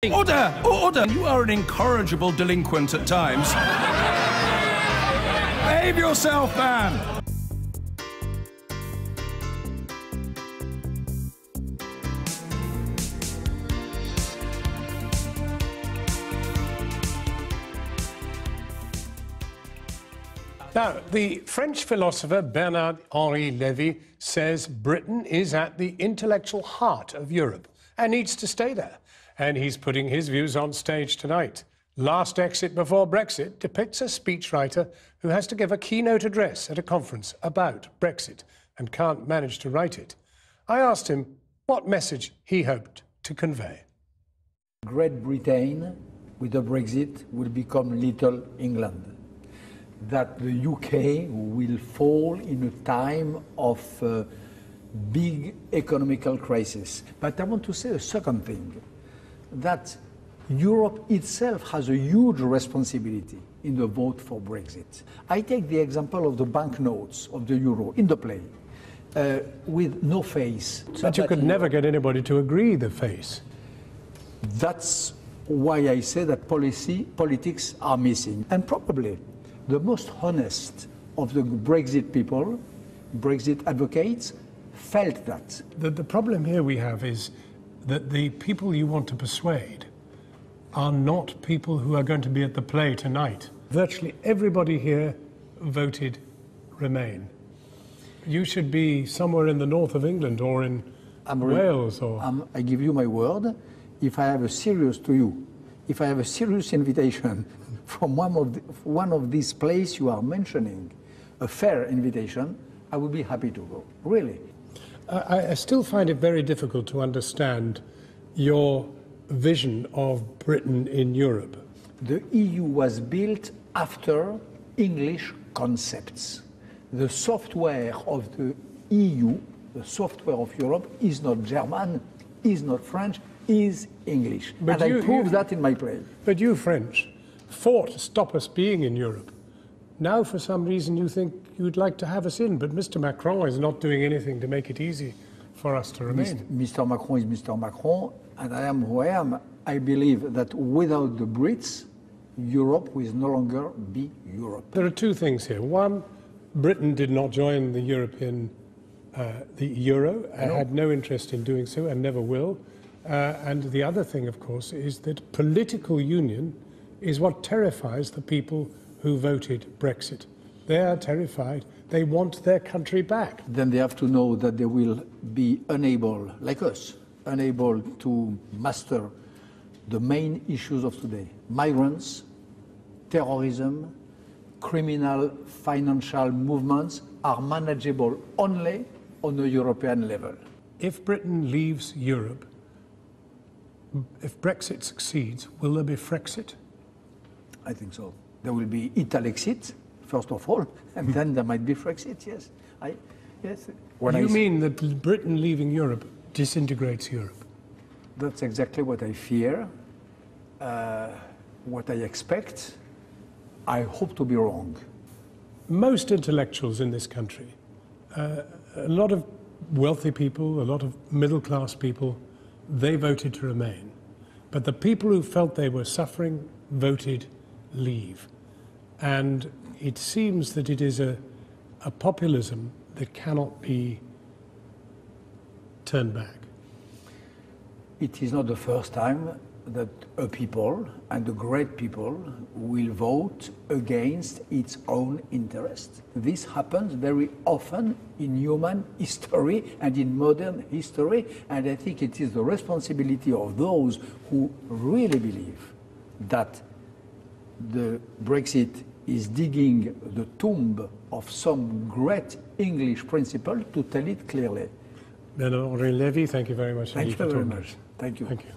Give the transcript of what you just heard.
Order! Order! You are an incorrigible delinquent at times. Behave yourself, man! Now, the French philosopher Henri Levy says Britain is at the intellectual heart of Europe and needs to stay there. And he's putting his views on stage tonight. Last Exit Before Brexit depicts a speechwriter who has to give a keynote address at a conference about Brexit and can't manage to write it. I asked him what message he hoped to convey. Great Britain, with the Brexit, will become Little England. That the UK will fall in a time of big economical crisis. But I want to say a second thing, that Europe itself has a huge responsibility in the vote for Brexit. I take the example of the banknotes of the euro in the play, with no face. But you could never get anybody to agree the face. That's why I say that politics are missing. And probably the most honest of the Brexit people, Brexit advocates, felt that. The problem here we have is that the people you want to persuade are not people who are going to be at the play tonight. Virtually everybody here voted Remain. You should be somewhere in the north of England or in Wales. I give you my word, if I have a serious invitation from one of these places you are mentioning, a fair invitation, I would be happy to go, really. I still find it very difficult to understand your vision of Britain in Europe. The EU was built after English concepts. The software of the EU, the software of Europe, is not German, is not French, is English. But I prove that in my play. But you French fought to stop us being in Europe. Now, for some reason, you think you'd like to have us in, but Mr. Macron is not doing anything to make it easy for us to remain. Mr. Macron is Mr. Macron, and I am who I am. I believe that without the Brits, Europe will no longer be Europe. There are two things here. One, Britain did not join the the euro, had no interest in doing so and never will. And the other thing, of course, is that political union is what terrifies the people who voted Brexit. They are terrified. They want their country back. Then they have to know that they will be unable, like us, unable to master the main issues of today. Migrants, terrorism, criminal financial movements are manageable only on a European level. If Britain leaves Europe, if Brexit succeeds, will there be Frexit? I think so. There will be Italexit, first of all, and then there might be Frexit, yes. Yes. You mean that Britain leaving Europe disintegrates Europe? That's exactly what I fear, what I expect. I hope to be wrong. Most intellectuals in this country, a lot of wealthy people, a lot of middle-class people, they voted to remain. But the people who felt they were suffering voted leave. And it seems that it is a populism that cannot be turned back. It is not the first time that a people, and a great people, will vote against its own interest. This happens very often in human history and in modern history, and I think it is the responsibility of those who really believe that the Brexit is digging the tomb of some great English principle to tell it clearly. Henri Levy, thank you very much. Thank you very much. Thank you. Thank you.